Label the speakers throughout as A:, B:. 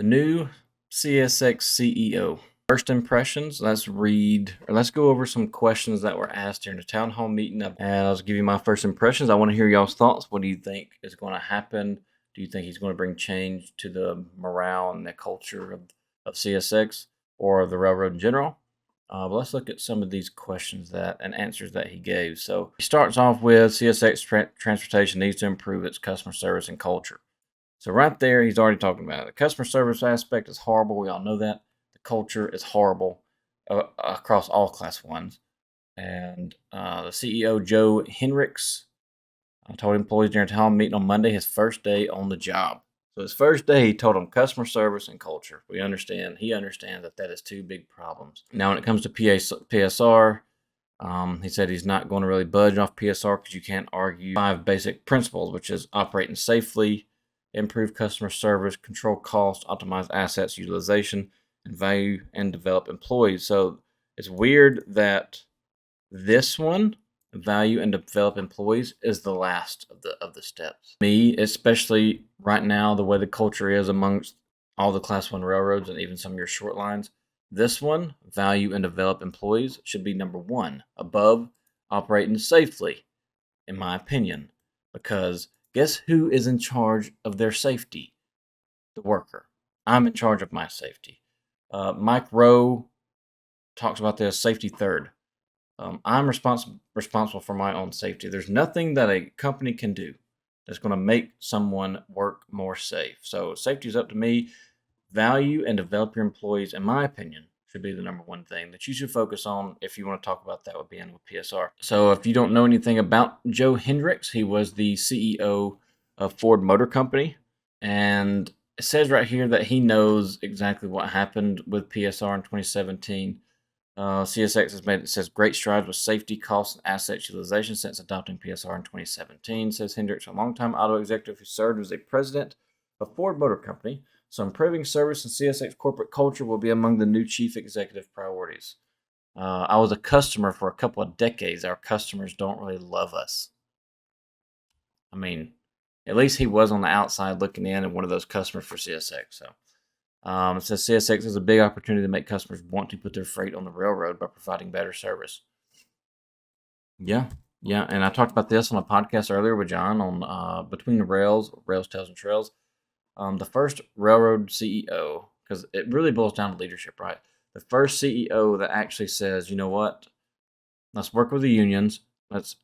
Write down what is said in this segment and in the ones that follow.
A: The new CSX CEO. First impressions, let's go over some questions that were asked during the town hall meeting. And I'll give you my first impressions. I want to hear y'all's thoughts. What do you think is going to happen? Do you think he's going to bring change to the morale and the culture of CSX or the railroad in general? But let's look at some of these questions and answers that he gave. So he starts off with CSX transportation needs to improve its customer service and culture. So right there, he's already talking about it. The customer service aspect is horrible. We all know that. The culture is horrible across all Class 1s. And the CEO, Joe Hinrichs, told employees during a town meeting on Monday, his first day on the job. So his first day, he told them customer service and culture. He understands that is two big problems. Now, when it comes to PSR, he said he's not going to really budge off PSR because you can't argue 5 basic principles, which is operating safely, improve customer service, control costs, optimize assets utilization, and value and develop employees. So it's weird that this one, value and develop employees, is the last of the steps. Me, especially right now, the way the culture is amongst all the Class 1 railroads and even some of your short lines, this one, value and develop employees, should be number 1 above operating safely, in my opinion, because guess who is in charge of their safety? The worker. I'm in charge of my safety. Mike Rowe talks about this, safety third. I'm responsible for my own safety. There's nothing that a company can do that's going to make someone work more safe. So safety is up to me. Value and develop your employees, in my opinion, should be the number 1 thing that you should focus on if you want to talk about that would be in with PSR. So if you don't know anything about Joe Hinrichs, he was the CEO of Ford Motor Company. And it says right here that he knows exactly what happened with PSR in 2017. CSX has made, it says, great strides with safety, costs, and asset utilization since adopting PSR in 2017, says Hinrichs, a longtime auto executive who served as a president of Ford Motor Company. So improving service and CSX corporate culture will be among the new chief executive priorities. I was a customer for a couple of decades. Our customers don't really love us. I mean, at least he was on the outside looking in and one of those customers for CSX. So it says CSX has a big opportunity to make customers want to put their freight on the railroad by providing better service. Yeah, and I talked about this on a podcast earlier with John on Between the Rails, Tails, and Trails. The first railroad CEO, because it really boils down to leadership, right? The first CEO that actually says, you know what, let's work with the unions. Let's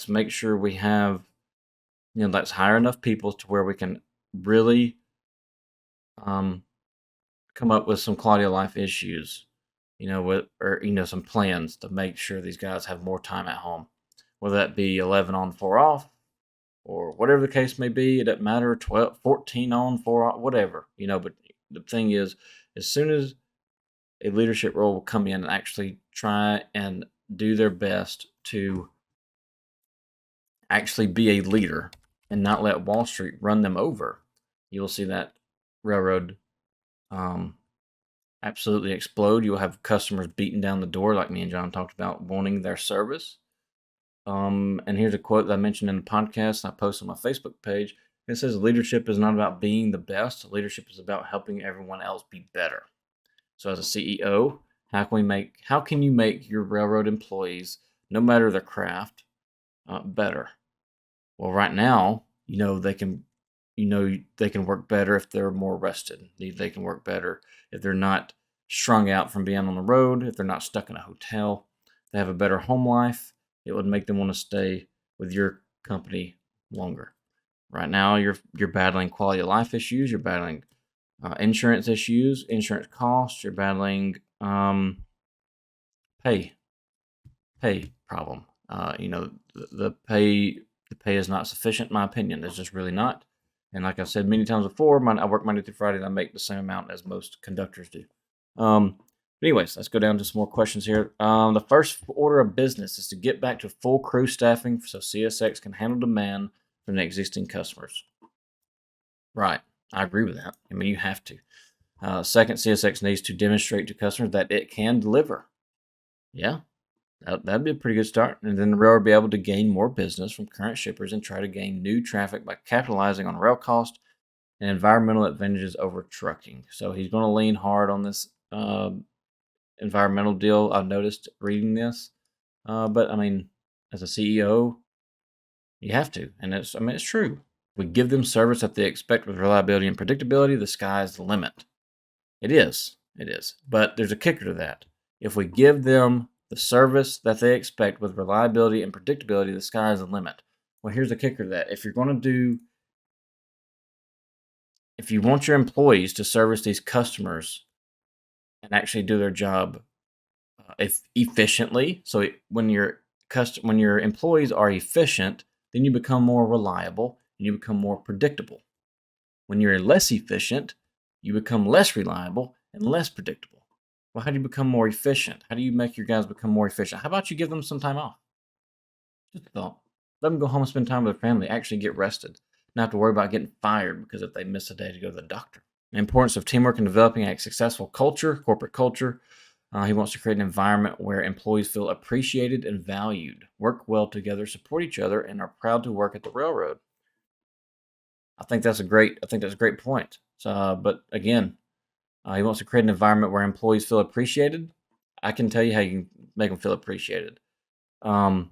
A: make sure we have, let's hire enough people to where we can really come up with some quality of life issues, some plans to make sure these guys have more time at home, whether that be 11 on, 4 off, or whatever the case may be. It doesn't matter, 12, 14 on, 4 off, whatever, but the thing is, as soon as a leadership role will come in and actually try and do their best to actually be a leader and not let Wall Street run them over, you'll see that railroad absolutely explode. You'll have customers beating down the door, like me and John talked about, wanting their service. And here's a quote that I mentioned in the podcast I posted on my Facebook page. It says, leadership is not about being the best. Leadership is about helping everyone else be better. So as a CEO, how can you make your railroad employees, no matter their craft, better? Well, right now, they can work better if they're more rested. They can work better if they're not strung out from being on the road, if they're not stuck in a hotel. They have a better home life. It would make them want to stay with your company longer. Right now, you're battling quality of life issues. You're battling insurance issues, insurance costs. You're battling pay problem. The pay is not sufficient, in my opinion. It's just really not. And like I said many times before, I work Monday through Friday and I make the same amount as most conductors do. Anyways, let's go down to some more questions here. The first order of business is to get back to full crew staffing so CSX can handle demand from the existing customers. Right. I agree with that. I mean, you have to. Second, CSX needs to demonstrate to customers that it can deliver. Yeah, that'd be a pretty good start. And then the railroad will be able to gain more business from current shippers and try to gain new traffic by capitalizing on rail cost and environmental advantages over trucking. So he's going to lean hard on this environmental deal. I've noticed reading this, but I mean, as a CEO, you have to, and it's true. We give them service that they expect with reliability and predictability. The sky's the limit. It is. It is. But there's a kicker to that. If we give them the service that they expect with reliability and predictability, the sky is the limit. Well, here's the kicker to that. If you want your employees to service these customers and actually do their job efficiently, so when your employees are efficient, then you become more reliable and you become more predictable. When you're less efficient, you become less reliable and less predictable. Well, how do you become more efficient? How do you make your guys become more efficient? How about you give them some time off? Just a thought. Let them go home and spend time with their family, actually get rested, not have to worry about getting fired because if they miss a day to go to the doctor. The importance of teamwork and developing a successful culture, corporate culture. He wants to create an environment where employees feel appreciated and valued, work well together, support each other, and are proud to work at the railroad. I think that's a great point. So, but again, he wants to create an environment where employees feel appreciated. I can tell you how you can make them feel appreciated. You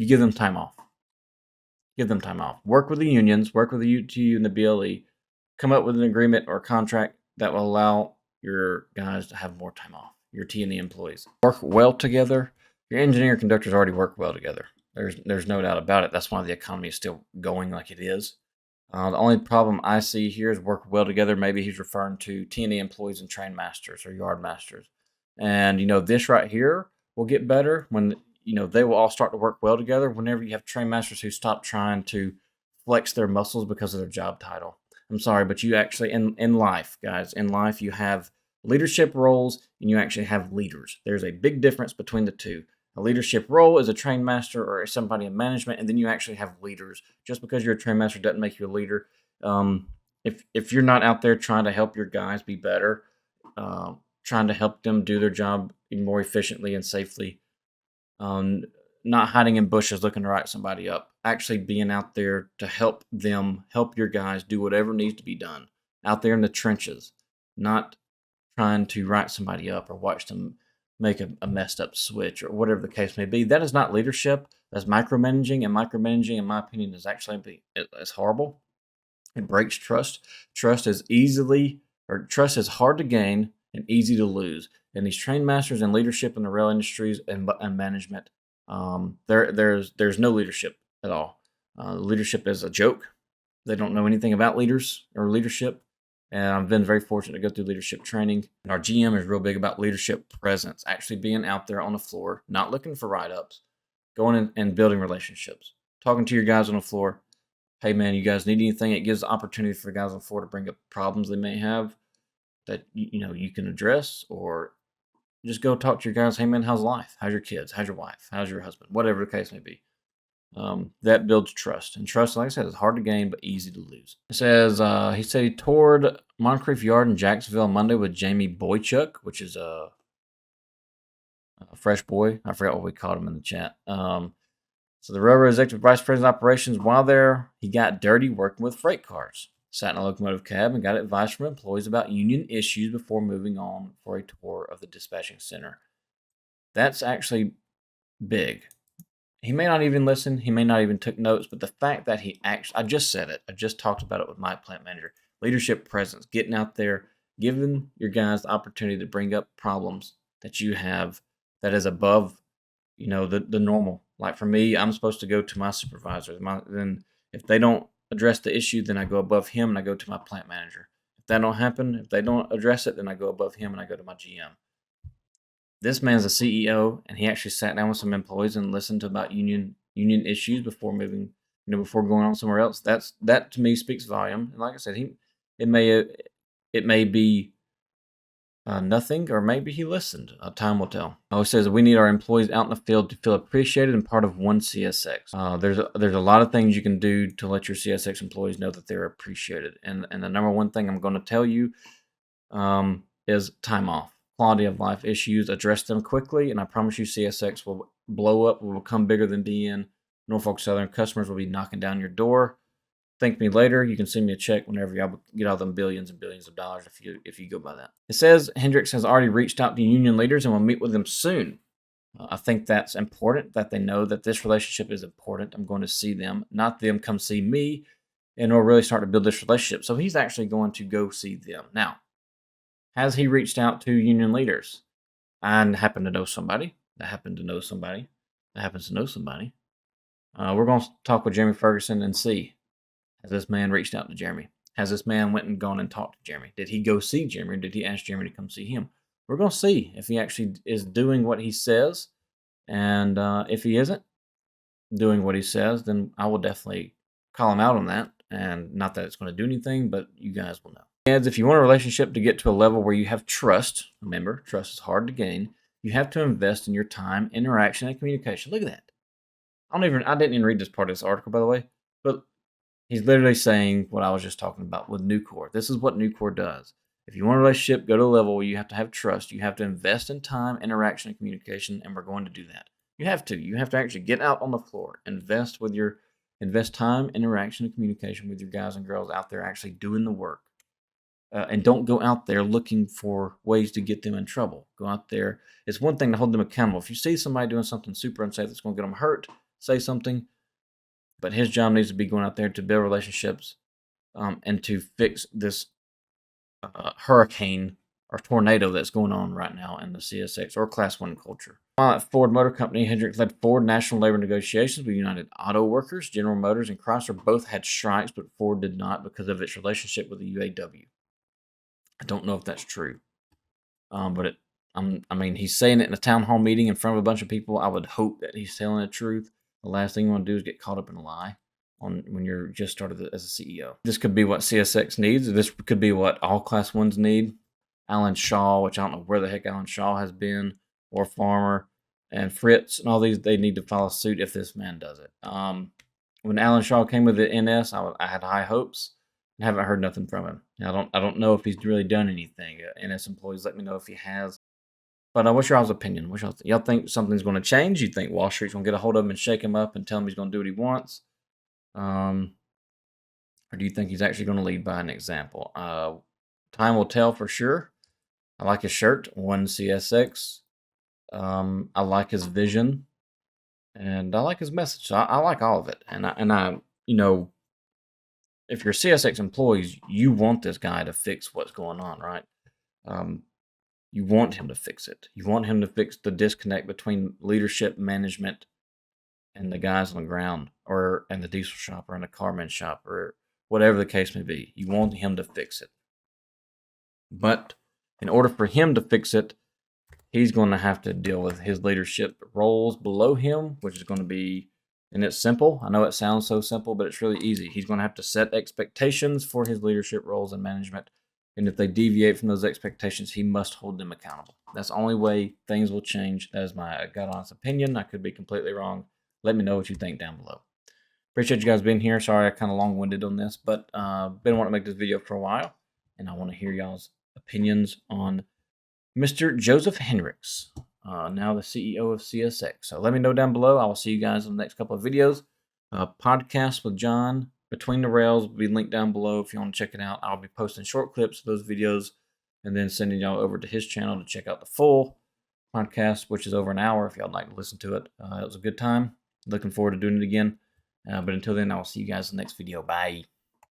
A: give them time off. Give them time off. Work with the unions. Work with the UTU and the BLE. Come up with an agreement or contract that will allow your guys to have more time off. Your T&E employees work well together. Your engineer conductors already work well together. There's no doubt about it. That's why the economy is still going like it is. The only problem I see here is work well together. Maybe he's referring to T&E employees and train masters or yard masters. And, this right here will get better when, they will all start to work well together whenever you have train masters who stop trying to flex their muscles because of their job title. I'm sorry, but you actually, in life, guys, in life, you have leadership roles and you actually have leaders. There's a big difference between the two. A leadership role is a train master or somebody in management, and then you actually have leaders. Just because you're a train master doesn't make you a leader. If you're not out there trying to help your guys be better, trying to help them do their job more efficiently and safely, not hiding in bushes looking to write somebody up, actually being out there to help your guys do whatever needs to be done out there in the trenches, not trying to write somebody up or watch them make a messed up switch or whatever the case may be. That is not leadership. That's micromanaging, and micromanaging, in my opinion, is actually it's horrible. It breaks trust. Trust is hard to gain and easy to lose. And these train masters and leadership in the rail industries and management, there's no leadership at all. Leadership is a joke. They don't know anything about leaders or leadership. And I've been very fortunate to go through leadership training. And our GM is real big about leadership presence, actually being out there on the floor, not looking for write-ups, going in and building relationships, talking to your guys on the floor. Hey, man, you guys need anything? It gives the opportunity for guys on the floor to bring up problems they may have that, you can address, or just go talk to your guys. Hey, man, how's life? How's your kids? How's your wife? How's your husband? Whatever the case may be. That builds trust. And trust, like I said, is hard to gain but easy to lose. It says, he said he toured Moncrief Yard in Jacksonville Monday with Jamie Boychuk, which is a fresh boy. I forgot what we called him in the chat. So the railroad executive vice president of operations, while there, he got dirty working with freight cars. Sat in a locomotive cab and got advice from employees about union issues before moving on for a tour of the dispatching center. That's actually big. He may not even listen. He may not even take notes. But the fact that I just said it. I just talked about it with my plant manager. Leadership presence, getting out there, giving your guys the opportunity to bring up problems that you have that is above, the normal. Like for me, I'm supposed to go to my supervisor. Then if they don't address the issue, then I go above him and I go to my plant manager. If that don't happen, if they don't address it, then I go above him and I go to my GM. This man's a CEO, and he actually sat down with some employees and listened to about union issues before moving, before going on somewhere else. That to me speaks volume. And like I said, it may be nothing, or maybe he listened. Time will tell. He says we need our employees out in the field to feel appreciated and part of one CSX. There's a lot of things you can do to let your CSX employees know that they're appreciated. And the number one thing I'm going to tell you is time off. Quality of life issues, address them quickly, and I promise you CSX will blow up, will become bigger than DN. Norfolk Southern customers will be knocking down your door. thank me later. You can send me a check whenever y'all get all them billions and billions of dollars if you go by that. It says Hinrichs has already reached out to union leaders and will meet with them soon. I think that's important, that they know that this relationship is important. I'm going to see them, not them come see me, and we'll really start to build this relationship. So he's actually going to go see them. Now, has he reached out to union leaders? I happen to know somebody that happened to know somebody that happens to know somebody. We're going to talk with Jeremy Ferguson and see, has this man reached out to Jeremy? Has this man went and gone and talked to Jeremy? Did he go see Jeremy, or did he ask Jeremy to come see him? We're going to see if he actually is doing what he says. And if he isn't doing what he says, then I will definitely call him out on that. And not that it's going to do anything, but you guys will know. And if you want a relationship to get to a level where you have trust, remember, trust is hard to gain. You have to invest in your time, interaction, and communication. Look at that. I didn't even read this part of this article, by the way, but he's literally saying what I was just talking about with Nucor. This is what Nucor does. If you want a relationship, go to a level where you have to have trust. You have to invest in time, interaction, and communication, and we're going to do that. You have to. You have to actually get out on the floor, invest time, interaction, and communication with your guys and girls out there actually doing the work. And don't go out there looking for ways to get them in trouble. Go out there. It's one thing to hold them accountable. If you see somebody doing something super unsafe that's going to get them hurt, say something. But his job needs to be going out there to build relationships and to fix this hurricane or tornado that's going on right now in the CSX or Class 1 culture. While at Ford Motor Company, Hinrichs led Ford national labor negotiations with United Auto Workers. General Motors and Chrysler both had strikes, but Ford did not because of its relationship with the UAW. I don't know if that's true, but he's saying it in a town hall meeting in front of a bunch of people. I would hope that he's telling the truth. The last thing you want to do is get caught up in a lie when you're just started as a CEO. This could be what CSX needs. This could be what all Class 1s need. Alan Shaw, which I don't know where the heck Alan Shaw has been, or Farmer, and Fritz, and all these, they need to follow suit if this man does it. When Alan Shaw came with the NS, I had high hopes. I haven't heard nothing from him. I don't know if he's really done anything. NS employees, let me know if he has. But what's your all's opinion? Y'all think something's going to change? You think Wall Street's going to get a hold of him and shake him up and tell him he's going to do what he wants? Or do you think he's actually going to lead by an example? Time will tell for sure. I like his shirt, One CSX. I like his vision, and I like his message. So I like all of it. And I, if you're CSX employees, you want this guy to fix what's going on, right? You want him to fix it. You want him to fix the disconnect between leadership, management, and the guys on the ground, or in the diesel shop, or in the carman shop, or whatever the case may be. You want him to fix it. But in order for him to fix it, he's going to have to deal with his leadership roles below him, which is going to be, and it's simple. I know it sounds so simple, but it's really easy. He's going to have to set expectations for his leadership roles and management. And if they deviate from those expectations, he must hold them accountable. That's the only way things will change. That is my gut honest opinion. I could be completely wrong. Let me know what you think down below. Appreciate you guys being here. Sorry I kind of long-winded on this, but been wanting to make this video for a while, and I want to hear y'all's opinions on Mr. Joseph Hinrichs, now the CEO of CSX. So let me know down below. I will see you guys in the next couple of videos. Podcast with John, Between the Rails, will be linked down below if you want to check it out. I'll be posting short clips of those videos and then sending y'all over to his channel to check out the full podcast, which is over an hour if y'all would like to listen to it. It was a good time. Looking forward to doing it again. But until then, I'll see you guys in the next video. Bye.